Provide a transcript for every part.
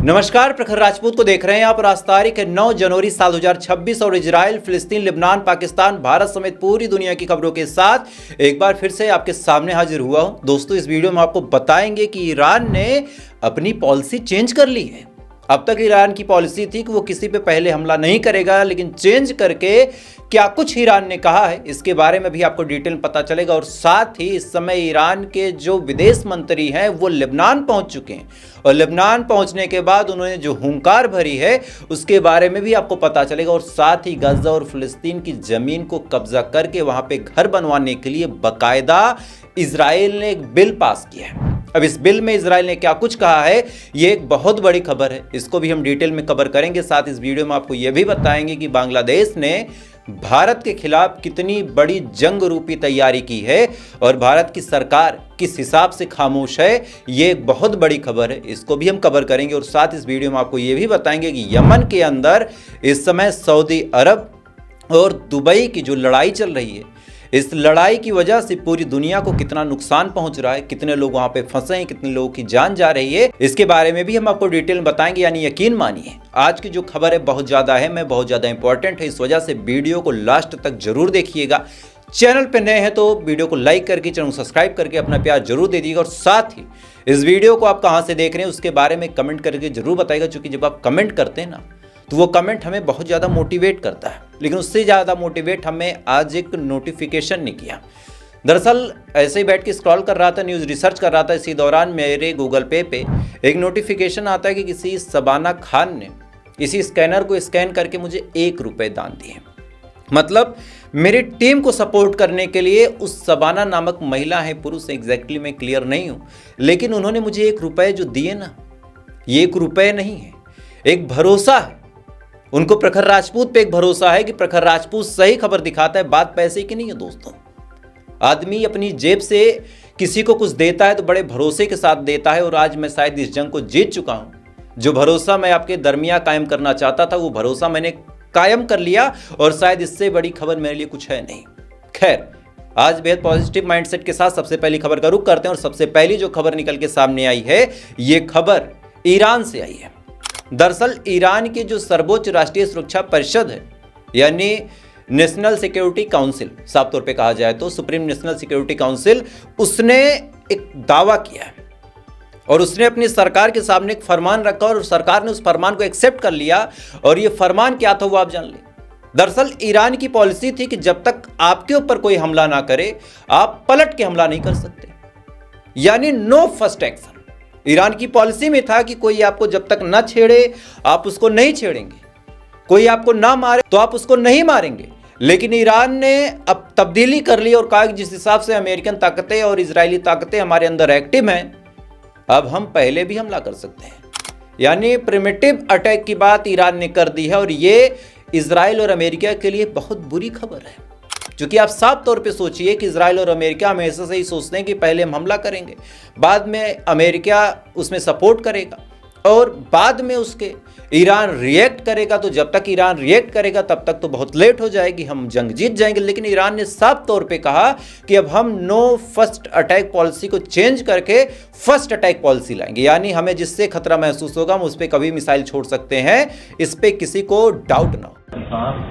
नमस्कार, प्रखर राजपूत को देख रहे हैं आप। आज तारीख है 9 जनवरी साल 2026 और इजराइल, फिलिस्तीन, लेबनान, पाकिस्तान, भारत समेत पूरी दुनिया की खबरों के साथ एक बार फिर से आपके सामने हाजिर हुआ हूं। दोस्तों, इस वीडियो में आपको बताएंगे कि ईरान ने अपनी पॉलिसी चेंज कर ली है। अब तक ईरान की पॉलिसी थी कि वो किसी पे पहले हमला नहीं करेगा, लेकिन चेंज करके क्या कुछ ईरान ने कहा है, इसके बारे में भी आपको डिटेल पता चलेगा। और साथ ही इस समय ईरान के जो विदेश मंत्री हैं वो लेबनान पहुंच चुके हैं और लेबनान पहुंचने के बाद उन्होंने जो हुंकार भरी है उसके बारे में भी आपको पता चलेगा। और साथ ही गाजा और फिलिस्तीन की जमीन को कब्जा करके वहां पे घर बनवाने के लिए बाकायदा इजराइल ने एक बिल पास किया है। अब इस बिल में इजराइल ने क्या कुछ कहा है, ये एक बहुत बड़ी खबर है, इसको भी हम डिटेल में कवर करेंगे। साथ इस वीडियो में आपको यह भी बताएंगे कि बांग्लादेश ने भारत के खिलाफ कितनी बड़ी जंग रूपी तैयारी की है और भारत की सरकार किस हिसाब से खामोश है, ये एक बहुत बड़ी खबर है, इसको भी हम कवर करेंगे। और साथ इस वीडियो में आपको ये भी बताएंगे कि यमन के अंदर इस समय सऊदी अरब और दुबई की जो लड़ाई चल रही है, इस लड़ाई की वजह से पूरी दुनिया को कितना नुकसान पहुंच रहा है, कितने लोग वहां पे फंसे हैं, कितने लोगों की जान जा रही है, इसके बारे में भी हम आपको डिटेल में बताएंगे। यानी यकीन मानिए आज की जो खबर है बहुत ज़्यादा है, मैं बहुत ज़्यादा इंपॉर्टेंट है, इस वजह से वीडियो को लास्ट तक जरूर देखिएगा। चैनल पर नए हैं तो वीडियो को लाइक करके, चैनल को सब्सक्राइब करके अपना प्यार जरूर दे दीजिएगा। और साथ ही इस वीडियो को आप कहाँ से देख रहे हैं उसके बारे में कमेंट करके जरूर बताइएगा, क्योंकि जब आप कमेंट करते हैं ना तो वो कमेंट हमें बहुत ज़्यादा मोटिवेट करता है। लेकिन उससे ज़्यादा मोटिवेट हमें आज एक नोटिफिकेशन ने किया। दरअसल ऐसे ही बैठ के स्क्रॉल कर रहा था, न्यूज़ रिसर्च कर रहा था, इसी दौरान मेरे गूगल पे एक नोटिफिकेशन आता है कि किसी शबाना खान ने इसी स्कैनर को स्कैन करके मुझे ₹1 दान दिए। मतलब मेरी टीम को सपोर्ट करने के लिए उस शबाना नामक महिला है, पुरुष एग्जैक्टली मैं क्लियर नहीं हूँ, लेकिन उन्होंने मुझे ₹1 जो दिए ना, ये ₹1 नहीं है, एक भरोसा है। उनको प्रखर राजपूत पे एक भरोसा है कि प्रखर राजपूत सही खबर दिखाता है। बात पैसे की नहीं है दोस्तों। आदमी अपनी जेब से किसी को कुछ देता है तो बड़े भरोसे के साथ देता है, और आज मैं शायद इस जंग को जीत चुका हूं। जो भरोसा मैं आपके दरमियान कायम करना चाहता था वो भरोसा मैंने कायम कर लिया, और शायद इससे बड़ी खबर मेरे लिए कुछ है नहीं। खैर, आज बेहद पॉजिटिव माइंडसेट के साथ सबसे पहली खबर का रुख करते हैं। और सबसे पहली जो खबर निकल के सामने आई है, ये खबर ईरान से आई है। दरअसल ईरान की जो सर्वोच्च राष्ट्रीय सुरक्षा परिषद है, यानी नेशनल सिक्योरिटी काउंसिल, साफ तौर पे कहा जाए तो सुप्रीम नेशनल सिक्योरिटी काउंसिल, उसने एक दावा किया है और उसने अपनी सरकार के सामने एक फरमान रखा और सरकार ने उस फरमान को एक्सेप्ट कर लिया। और ये फरमान क्या था वो आप जान लें। दरअसल ईरान की पॉलिसी थी कि जब तक आपके ऊपर कोई हमला ना करे आप पलट के हमला नहीं कर सकते, यानी नो फर्स्ट एक्शन। ईरान की पॉलिसी में था कि कोई आपको जब तक न छेड़े आप उसको नहीं छेड़ेंगे, कोई आपको ना मारे तो आप उसको नहीं मारेंगे। लेकिन ईरान ने अब तब्दीली कर ली और कहा कि जिस हिसाब से अमेरिकन ताकतें और इजरायली ताकतें हमारे अंदर एक्टिव हैं, अब हम पहले भी हमला कर सकते हैं। यानी प्रिमिटिव अटैक की बात ईरान ने कर दी है, और ये इजराइल और अमेरिका के लिए बहुत बुरी खबर है। क्योंकि आप साफ तौर पे सोचिए कि इजराइल और अमेरिका हमेशा से ही सोचते हैं कि पहले हम हमला करेंगे, बाद में अमेरिका उसमें सपोर्ट करेगा और बाद में उसके ईरान रिएक्ट करेगा। तो जब तक ईरान रिएक्ट करेगा तब तक तो बहुत लेट हो जाएगी, हम जंग जीत जाएंगे। लेकिन ईरान ने साफ तौर पे कहा कि अब हम नो फर्स्ट अटैक पॉलिसी को चेंज करके फर्स्ट अटैक पॉलिसी लाएंगे, यानी हमें जिससे खतरा महसूस होगा हम उस पर कभी मिसाइल छोड़ सकते हैं, इस पर किसी को डाउट ना हो।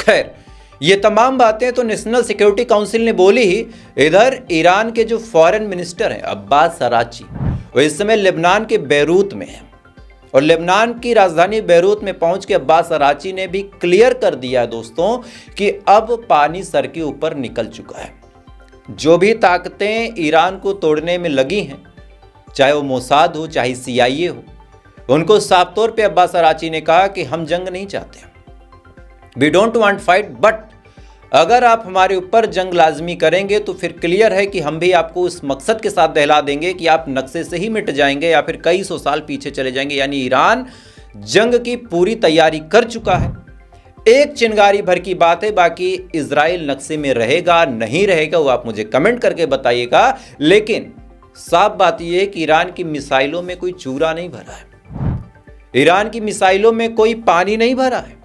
खैर, ये तमाम बातें तो नेशनल सिक्योरिटी काउंसिल ने बोली ही। इधर ईरान के जो फॉरेन मिनिस्टर हैं अब्बास अराची, वो इस समय लेबनान के बैरूत में है, और लेबनान की राजधानी बैरूत में पहुंच के अब्बास अराची ने भी क्लियर कर दिया दोस्तों कि अब पानी सर के ऊपर निकल चुका है। जो भी ताकतें ईरान को तोड़ने में लगी हैं, चाहे वो मोसाद हो चाहे CIA हो, उनको साफ तौर पे अब्बास अराची ने कहा कि हम जंग नहीं चाहते, we don't want fight, but अगर आप हमारे ऊपर जंग लाजमी करेंगे तो फिर क्लियर है कि हम भी आपको उस मकसद के साथ दहला देंगे कि आप नक्शे से ही मिट जाएंगे या फिर कई सौ साल पीछे चले जाएंगे। यानी ईरान जंग की पूरी तैयारी कर चुका है। एक चिंगारी भर की बात है, बाकी इजराइल नक्शे में रहेगा नहीं रहेगा वो आप मुझे कमेंट करके बताइएगा। लेकिन साफ बात यह है कि ईरान की मिसाइलों में कोई चूरा नहीं भरा है, ईरान की मिसाइलों में कोई पानी नहीं भरा है।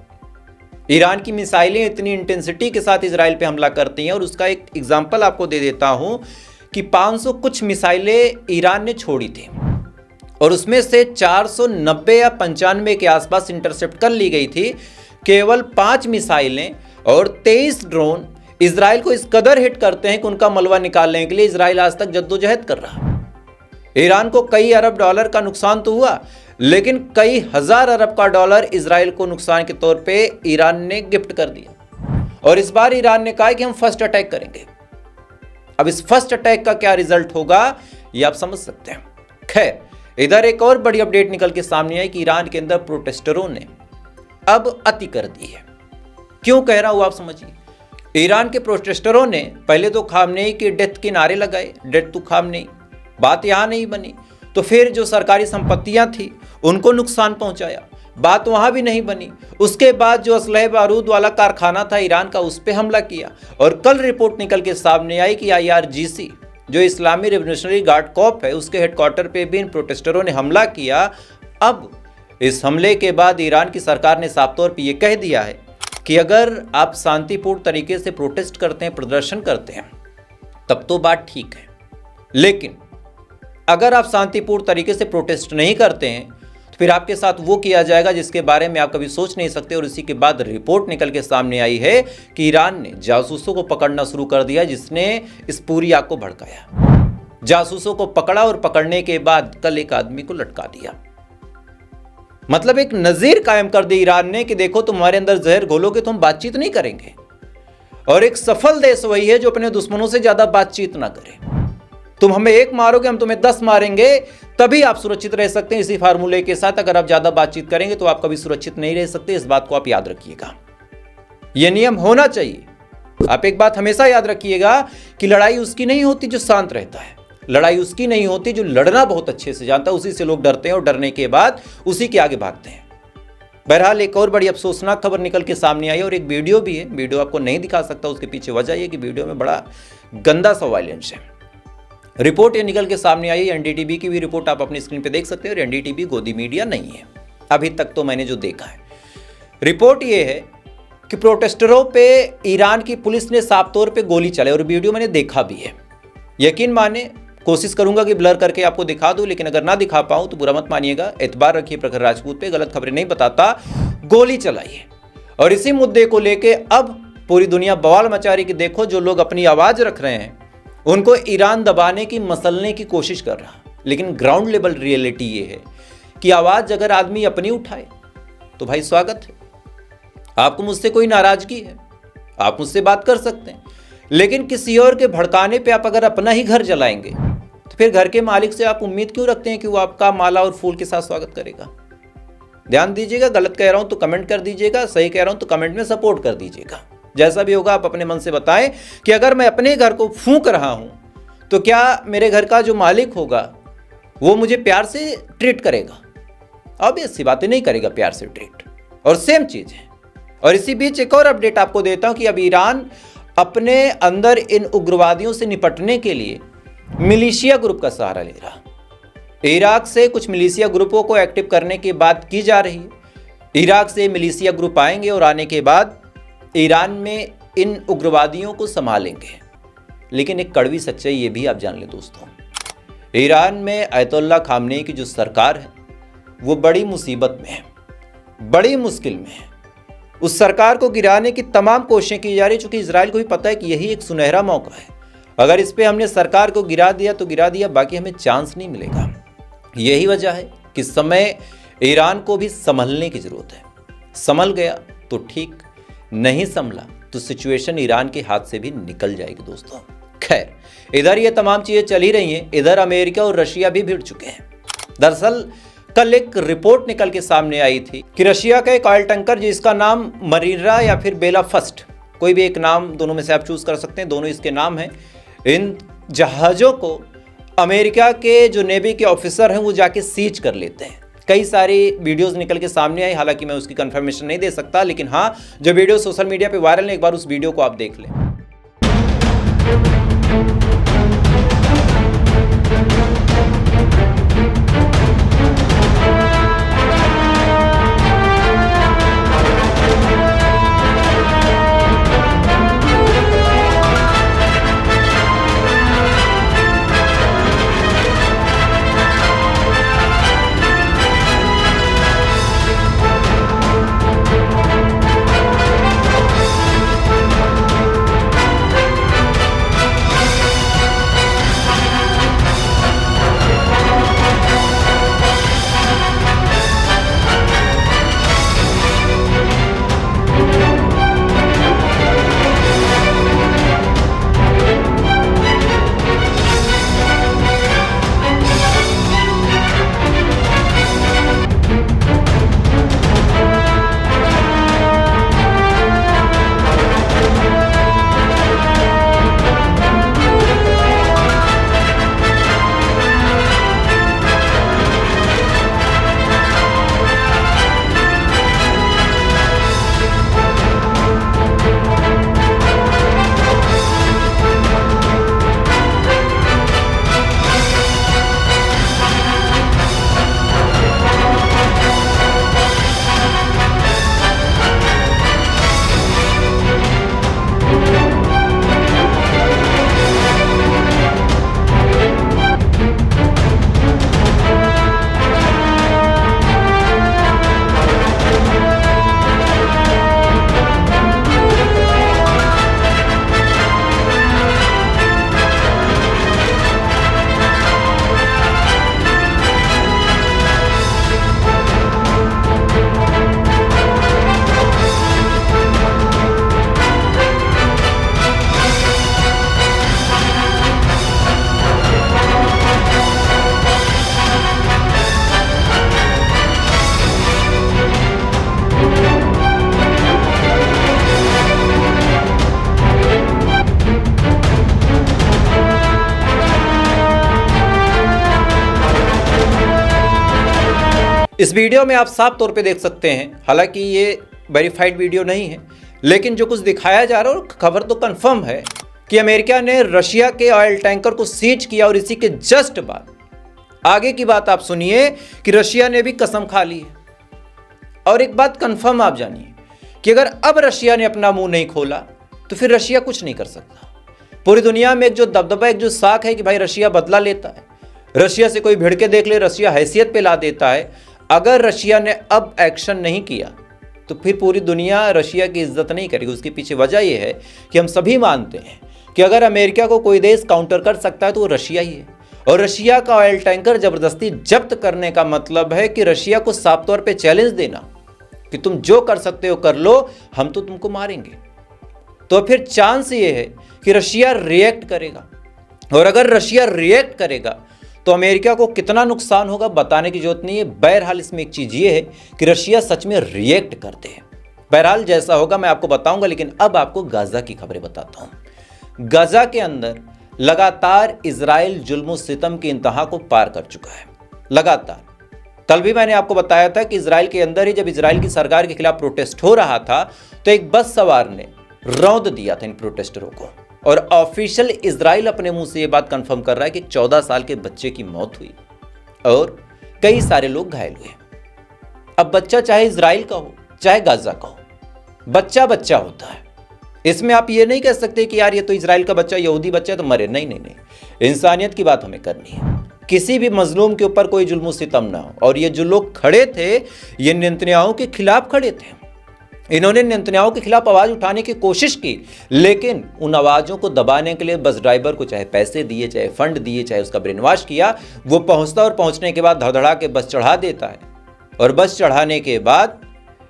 ईरान की मिसाइलें इतनी इंटेंसिटी के साथ इजराइल पे हमला करती हैं, और उसका एक एग्जांपल आपको दे देता हूं कि 500 कुछ मिसाइलें ईरान ने छोड़ी थी और उसमें से 490 या 95 के आसपास इंटरसेप्ट कर ली गई थी। केवल 5 मिसाइलें और 23 ड्रोन इजराइल को इस कदर हिट करते हैं कि उनका मलबा निकालने के लिए इजराइल आज तक जद्दोजहद कर रहा है। ईरान को कई अरब डॉलर का नुकसान तो हुआ, लेकिन कई हजार अरब का डॉलर इजराइल को नुकसान के तौर पे ईरान ने गिफ्ट कर दिया। और इस बार ईरान ने कहा कि हम फर्स्ट अटैक करेंगे। अब इस फर्स्ट अटैक का क्या रिजल्ट होगा ये आप समझ सकते हैं। खैर, इधर एक और बड़ी अपडेट निकल के सामने आई कि ईरान के अंदर प्रोटेस्टरों ने अब अति कर दी है। क्यों कह रहा हूं आप समझिए। ईरान के प्रोटेस्टरों ने पहले तो खामनेई के डेथ के नारे लगाए, डेथ टू खामनेई, बात यहां नहीं बनी। तो फिर जो सरकारी संपत्तियां थी उनको नुकसान पहुंचाया, बात वहां भी नहीं बनी। उसके बाद जो असलहे बारूद वाला कारखाना था ईरान का, उस पर हमला किया। और कल रिपोर्ट निकल के सामने आई कि IRGC जो इस्लामी रिवोल्यूशनरी गार्ड कॉर्प है उसके हेडक्वार्टर पे भी इन प्रोटेस्टरों ने हमला किया। अब इस हमले के बाद ईरान की सरकार ने साफ तौर पर यह कह दिया है कि अगर आप शांतिपूर्ण तरीके से प्रोटेस्ट करते हैं, प्रदर्शन करते हैं, तब तो बात ठीक है। लेकिन अगर आप शांतिपूर्ण तरीके से प्रोटेस्ट नहीं करते हैं तो फिर आपके साथ वो किया जाएगा जिसके बारे में आप कभी सोच नहीं सकते। और इसी के बाद रिपोर्ट निकल के सामने आई है कि ईरान ने जासूसों को पकड़ना शुरू कर दिया, जिसने इस पूरी आग को भड़काया। जासूसों को पकड़ा और पकड़ने के बाद कल एक आदमी को लटका दिया। मतलब एक नजीर कायम कर दी ईरान ने कि देखो तुम हमारे अंदर जहर घोलोगे तो हम बातचीत नहीं करेंगे। और एक सफल देश वही है जो अपने दुश्मनों से ज्यादा बातचीत ना करे। तुम हमें एक मारोगे, हम तुम्हें 10 मारेंगे, तभी आप सुरक्षित रह सकते हैं। इसी फार्मूले के साथ अगर आप ज्यादा बातचीत करेंगे तो आप कभी सुरक्षित नहीं रह सकते। इस बात को आप याद रखिएगा, यह नियम होना चाहिए। आप एक बात हमेशा याद रखिएगा कि लड़ाई उसकी नहीं होती जो शांत रहता है, लड़ाई उसकी नहीं होती जो लड़ना बहुत अच्छे से जानता है। उसी से लोग डरते हैं और डरने के बाद उसी के आगे भागते हैं। बहरहाल एक और बड़ी अफसोसनाक खबर निकल के सामने आई और एक वीडियो भी है। वीडियो आपको नहीं दिखा सकता, उसके पीछे वजह यह कि वीडियो में बड़ा गंदा सा वायलेंस है। रिपोर्ट ये निकल के सामने आई, NDTV की भी रिपोर्ट आप अपनी स्क्रीन पे देख सकते हैं। और NDTV गोदी मीडिया नहीं है अभी तक तो मैंने जो देखा है। रिपोर्ट ये है कि प्रोटेस्टरों पे ईरान की पुलिस ने साफ तौर पे गोली चलाई और वीडियो मैंने देखा भी है। यकीन माने, कोशिश करूंगा कि ब्लर करके आपको दिखा दूं, लेकिन अगर ना दिखा पाऊं तो बुरा मत मानिएगा। एतबार रखिए प्रखर राजपूत पे, गलत खबरें नहीं बताता। गोली चलाई है और इसी मुद्दे को लेके अब पूरी दुनिया बवाल मचा रही कि देखो जो लोग अपनी आवाज रख रहे हैं उनको ईरान दबाने की, मसलने की कोशिश कर रहा। लेकिन ग्राउंड लेवल रियलिटी ये है कि आवाज अगर आदमी अपनी उठाए तो भाई स्वागत है। आपको मुझसे कोई नाराजगी है, आप मुझसे बात कर सकते हैं, लेकिन किसी और के भड़काने पे आप अगर अपना ही घर जलाएंगे तो फिर घर के मालिक से आप उम्मीद क्यों रखते हैं कि वो आपका माला और फूल के साथ स्वागत करेगा। ध्यान दीजिएगा, गलत कह रहा हूं तो कमेंट कर दीजिएगा, सही कह रहा हूं तो कमेंट में सपोर्ट कर दीजिएगा। जैसा भी होगा आप अपने मन से बताएं कि अगर मैं अपने घर को फूंक रहा हूं तो क्या मेरे घर का जो मालिक होगा वो मुझे प्यार से ट्रीट करेगा? ऑब्वियस सी बात है, नहीं करेगा प्यार से ट्रीट। और सेम चीज है। और इसी बीच एक और अपडेट आपको देता हूं कि अब ईरान अपने अंदर इन उग्रवादियों से निपटने के लिए मिलिशिया ग्रुप का सहारा ले रहा। इराक से कुछ मिलिशिया ग्रुपों को एक्टिव करने की बात की जा रही है। इराक से मिलिशिया ग्रुप आएंगे और आने के बाद ईरान में इन उग्रवादियों को संभालेंगे। लेकिन एक कड़वी सच्चाई ये भी आप जान लें दोस्तों, ईरान में अयतुल्ला खामनेई की जो सरकार है वो बड़ी मुसीबत में है, बड़ी मुश्किल में है। उस सरकार को गिराने की तमाम कोशिशें की जा रही, चूंकि इजराइल को भी पता है कि यही एक सुनहरा मौका है। अगर इस पे हमने सरकार को गिरा दिया तो गिरा दिया, बाकी हमें चांस नहीं मिलेगा। यही वजह है कि इस समय ईरान को भी संभलने की जरूरत है। संभल गया तो ठीक, नहीं संभला तो सिचुएशन ईरान के हाथ से भी निकल जाएगी दोस्तों। खैर, इधर ये तमाम चीजें चल ही रही हैं, इधर अमेरिका और रशिया भी भिड़ चुके हैं। दरअसल कल एक रिपोर्ट निकल के सामने आई थी कि रशिया का एक ऑयल टैंकर जिसका नाम मरीरा या फिर बेला फर्स्ट, कोई भी एक नाम दोनों में से आप चूज कर सकते हैं, दोनों इसके नाम हैं। इन जहाज़ों को अमेरिका के जो नेवी के ऑफिसर हैं वो जाके सीज कर लेते हैं। कई सारी वीडियोस निकल के सामने आई, हालांकि मैं उसकी कंफर्मेशन नहीं दे सकता, लेकिन हाँ, जो वीडियो सोशल मीडिया पे वायरल है, एक बार उस वीडियो को आप देख लें। इस वीडियो में आप साफ तौर पे देख सकते हैं, हालांकि ये वेरीफाइड वीडियो नहीं है, लेकिन जो कुछ दिखाया जा रहा है खबर तो कंफर्म है कि अमेरिका ने रशिया के ऑयल टैंकर को सीज किया। और इसी के जस्ट बाद आगे की बात आप सुनिए कि रशिया ने भी कसम खा ली है। और एक बात कंफर्म आप जानिए कि अगर अब रशिया ने अपना मुंह नहीं खोला तो फिर रशिया कुछ नहीं कर सकता। पूरी दुनिया में एक जो दबदबा, एक जो साख है कि भाई रशिया बदला लेता है, रशिया से कोई भिड़ के देख ले, रशिया हैसियत पे ला देता है। अगर रशिया ने अब एक्शन नहीं किया तो फिर पूरी दुनिया रशिया की इज्जत नहीं करेगी। उसके पीछे वजह यह है कि हम सभी मानते हैं कि अगर अमेरिका को कोई देश काउंटर कर सकता है तो वो रशिया ही है। और रशिया का ऑयल टैंकर जबरदस्ती जब्त करने का मतलब है कि रशिया को साफ तौर पे चैलेंज देना कि तुम जो कर सकते हो कर लो, हम तो तुमको मारेंगे। तो फिर चांस ये है कि रशिया रिएक्ट करेगा। और अगर रशिया रिएक्ट करेगा तो अमेरिका को कितना नुकसान होगा बताने की जरूरत नहीं है। बहरहाल इसमें एक चीज़ ये है कि रशिया सच में रिएक्ट करते हैं। बहरहाल जैसा होगा मैं आपको बताऊंगा, लेकिन अब आपको गाजा की खबरें बताता हूं। गाजा के अंदर लगातार इजराइल जुल्म सितम की इंतहा को पार कर चुका है। लगातार कल भी मैंने आपको बताया था कि इजराइल के अंदर ही जब इजराइल की सरकार के खिलाफ प्रोटेस्ट हो रहा था तो एक बस सवार ने रौंद दिया था इन प्रोटेस्टरों को। और ऑफिशियल इजराइल अपने मुंह से यह बात कंफर्म कर रहा है कि 14 साल के बच्चे की मौत हुई और कई सारे लोग घायल हुए। अब बच्चा चाहे इजराइल का हो चाहे गाजा का हो, बच्चा बच्चा होता है। इसमें आप ये नहीं कह सकते कि यार ये तो इजराइल का बच्चा, यहूदी बच्चा तो मरे। नहीं नहीं नहीं, इंसानियत की बात हमें करनी है। किसी भी मजलूम के ऊपर कोई जुल्म सितम ना हो। और ये जो लोग खड़े थे ये नेतन्याहू के खिलाफ खड़े थे। इन्होंने नेतन्याहू के खिलाफ आवाज उठाने की कोशिश की, लेकिन उन आवाजों को दबाने के लिए बस ड्राइवर को चाहे पैसे दिए, चाहे फंड दिए, चाहे उसका ब्रेन वॉश किया, वो पहुंचता और पहुंचने के बाद धड़धड़ा के बस चढ़ा देता है। और बस चढ़ाने के बाद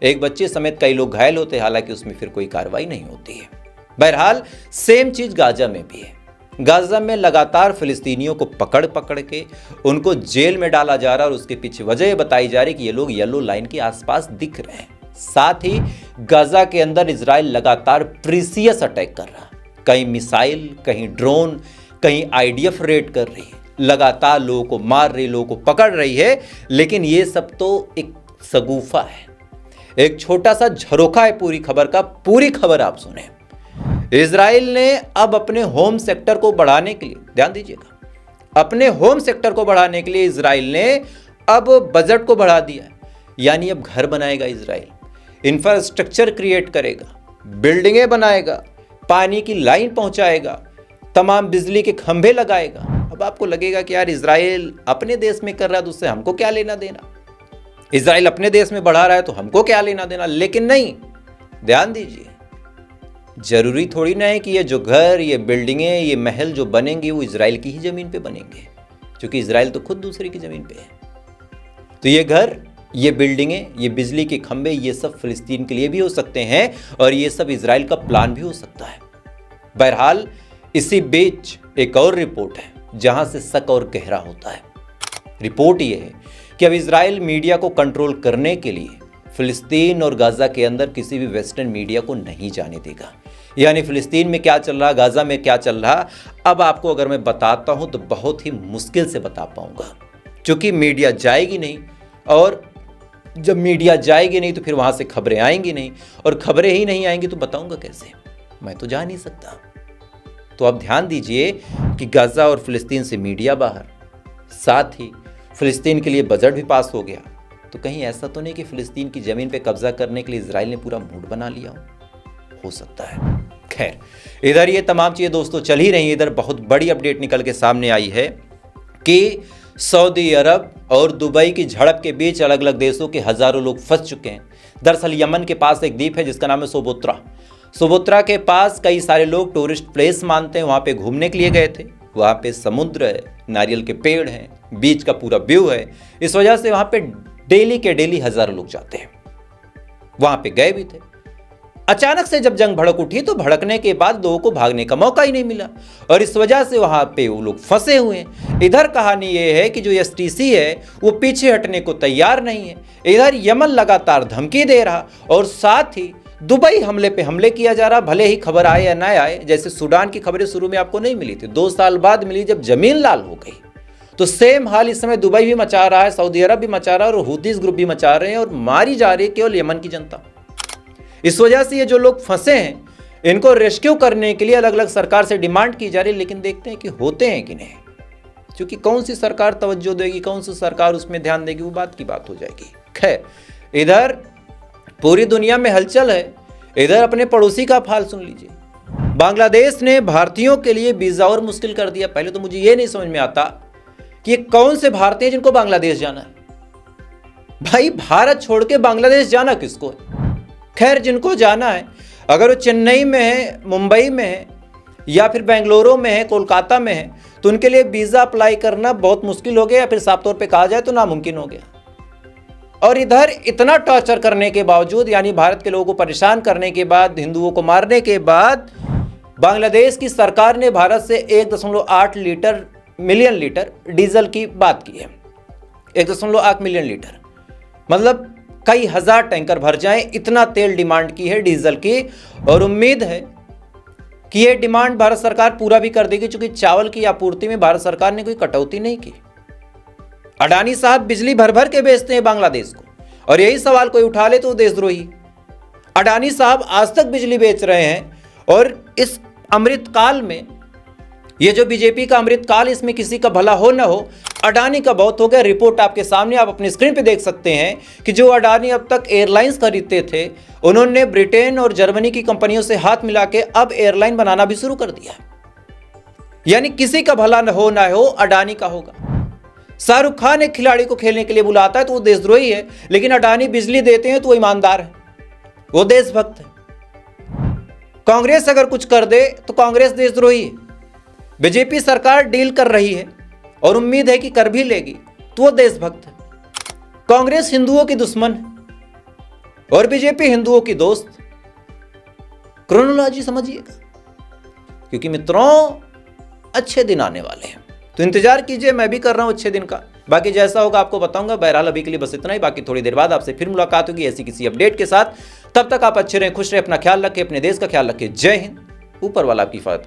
एक बच्चे समेत कई लोग घायल होते हैं, हालांकि उसमें फिर कोई कार्रवाई नहीं होती है। बहरहाल सेम चीज गाजा में भी है। गाजा में लगातार फिलिस्तीनियों को पकड़ पकड़ के उनको जेल में डाला जा रहा है और उसके पीछे वजह ये बताई जा रही कि ये लोग येलो लाइन के आसपास दिख रहे हैं। साथ ही गाजा के अंदर इजराइल लगातार प्रीसियस अटैक कर रहा, कहीं मिसाइल, कहीं ड्रोन, कहीं आईडीएफ रेड कर रही है, लगातार लोगों को मार रही, लोगों को पकड़ रही है। लेकिन ये सब तो एक सगुफा है, एक छोटा सा झरोखा है पूरी खबर का। पूरी खबर आप सुने। इजराइल ने अब अपने होम सेक्टर को बढ़ाने के लिए, ध्यान दीजिएगा, अपने होम सेक्टर को बढ़ाने के लिए इजराइल ने अब बजट को बढ़ा दिया है। यानी अब घर बनाएगा इजराइल, इंफ्रास्ट्रक्चर क्रिएट करेगा, बिल्डिंगें बनाएगा, पानी की लाइन पहुंचाएगा, तमाम बिजली के खंभे लगाएगा। अब आपको लगेगा कि यार इजराइल अपने देश में कर रहा है तो उससे हमको क्या लेना देना, इजराइल अपने देश में बढ़ा रहा है तो हमको क्या लेना देना। लेकिन नहीं, ध्यान दीजिए, जरूरी थोड़ी ना है कि ये जो घर, ये बिल्डिंगें, ये महल जो बनेंगे वो इजराइल की ही जमीन पे बनेंगे, क्योंकि इजराइल तो खुद दूसरे की जमीन पे है। तो ये घर, ये बिल्डिंगें, ये बिजली के खंभे, ये सब फिलिस्तीन के लिए भी हो सकते हैं और ये सब इजराइल का प्लान भी हो सकता है। बहरहाल इसी बीच एक और रिपोर्ट है जहां से शक और गहरा होता है। रिपोर्ट ये है कि अब इजराइल मीडिया को कंट्रोल करने के लिए फिलिस्तीन और गाजा के अंदर किसी भी वेस्टर्न मीडिया को नहीं जाने देगा। यानी फिलिस्तीन में क्या चल रहा, गाजा में क्या चल रहा, अब आपको अगर मैं बताता हूं तो बहुत ही मुश्किल से बता पाऊंगा, क्योंकि मीडिया जाएगी नहीं, और जब मीडिया जाएगी नहीं तो फिर वहां से खबरें आएंगी नहीं, और खबरें ही नहीं आएंगी तो बताऊंगा कैसे, मैं तो जा नहीं सकता। तो अब ध्यान दीजिए कि गाजा और फिलिस्तीन से मीडिया बाहर, साथ ही फिलिस्तीन के लिए बजट भी पास हो गया। तो कहीं ऐसा तो नहीं कि फिलिस्तीन की जमीन पे कब्जा करने के लिए इजराइल ने पूरा मूड बना लिया हो सकता है। खैर, इधर ये तमाम चीजें दोस्तों चल ही रही। इधर बहुत बड़ी अपडेट निकल के सामने आई है कि सऊदी अरब और दुबई की झड़प के बीच अलग अलग देशों के हजारों लोग फंस चुके हैं। दरअसल यमन के पास एक द्वीप है जिसका नाम है सोबोत्रा। सोबोत्रा के पास कई सारे लोग टूरिस्ट प्लेस मानते हैं, वहाँ पे घूमने के लिए गए थे। वहाँ पे समुद्र है, नारियल के पेड़ हैं, बीच का पूरा व्यू है। इस वजह से वहाँ पे डेली के डेली हजारों लोग जाते हैं। वहाँ पे गए भी थे। अचानक से जब जंग भड़क उठी तो भड़कने के बाद लोगों को भागने का मौका ही नहीं मिला और इस वजह से वहां पे वो लोग फंसे हुए हैं। इधर कहानी ये है कि जो एसटीसी है वो पीछे हटने को तैयार नहीं है। इधर यमन लगातार धमकी दे रहा और साथ ही दुबई हमले पे हमले किया जा रहा, भले ही खबर आए या ना आए। जैसे सूडान की खबरें शुरू में आपको नहीं मिली थी, 2 साल बाद मिली जब जमीन लाल हो गई। तो सेम हाल इस समय दुबई भी मचा रहा है, सऊदी अरब भी मचा रहा है और हुतीस ग्रुप भी मचा रहे हैं और मारी जा रही है केवल यमन की जनता। इस वजह से ये जो लोग फंसे हैं इनको रेस्क्यू करने के लिए अलग अलग सरकार से डिमांड की जा रही है, लेकिन देखते हैं कि होते हैं कि नहीं। क्योंकि कौन सी सरकार तवज्जो देगी, कौन सी सरकार उसमें ध्यान देगी, वो बात की बात हो जाएगी। खैर, इधर पूरी दुनिया में हलचल है। इधर अपने पड़ोसी का हाल सुन लीजिए। बांग्लादेश ने भारतीयों के लिए वीजा और मुश्किल कर दिया। पहले तो मुझे ये नहीं समझ में आता कि ये कौन से भारतीय जिनको बांग्लादेश जाना है। भाई, भारत छोड़ के बांग्लादेश जाना किसको है? खैर, जिनको जाना है, अगर वो चेन्नई में है, मुंबई में है या फिर बेंगलुरु में है, कोलकाता में है, तो उनके लिए वीजा अप्लाई करना बहुत मुश्किल हो गया या फिर साफ तौर पे कहा जाए तो नामुमकिन हो गया। और इधर इतना टॉर्चर करने के बावजूद, यानी भारत के लोगों को परेशान करने के बाद, हिंदुओं को मारने के बाद, बांग्लादेश की सरकार ने भारत से 1.8 मिलियन लीटर डीजल की बात की है। 1.8 मिलियन लीटर मतलब कई हजार टैंकर भर जाएं, इतना तेल डिमांड की है डीजल की। और उम्मीद है कि ये डिमांड भारत सरकार पूरा भी कर देगी, क्योंकि चावल की आपूर्ति में भारत सरकार ने कोई कटौती नहीं की। अडानी साहब बिजली भर भर के बेचते हैं बांग्लादेश को, और यही सवाल कोई उठा ले तो वो देशद्रोही। अडानी साहब आज तक बिजली बेच रहे हैं और इस अमृतकाल में, ये जो बीजेपी का अमृतकाल, इसमें किसी का भला हो ना हो, अडानी का बहुत हो गया। रिपोर्ट आपके सामने, आप अपनी स्क्रीन पे देख सकते हैं कि जो अडानी अब तक एयरलाइंस खरीदते थे, उन्होंने ब्रिटेन और जर्मनी की कंपनियों से हाथ मिला के अब एयरलाइन बनाना भी शुरू कर दिया। यानी किसी का भला न हो ना हो, अडानी का होगा। शाहरुख खान एक खिलाड़ी को खेलने के लिए बुलाता है तो वो देशद्रोही है, लेकिन अडानी बिजली देते हैं तो वो ईमानदार है, वो देशभक्त है। कांग्रेस अगर कुछ कर दे तो कांग्रेस देशद्रोही है। बीजेपी सरकार डील कर रही है और उम्मीद है कि कर भी लेगी तो वो देशभक्त है। कांग्रेस हिंदुओं की दुश्मन है और बीजेपी हिंदुओं की दोस्त। क्रोनोलॉजी समझिएगा, क्योंकि मित्रों अच्छे दिन आने वाले हैं। तो इंतजार कीजिए, मैं भी कर रहा हूं अच्छे दिन का। बाकी जैसा होगा आपको बताऊंगा। बहरहाल अभी के लिए बस इतना ही। बाकी थोड़ी देर बाद आपसे फिर मुलाकात होगी ऐसी किसी अपडेट के साथ। तब तक आप अच्छे रहें, खुश रहें, अपना ख्याल रखें, अपने देश का ख्याल रखें। जय हिंद। ऊपर वाला आपकी हिफाजत करे।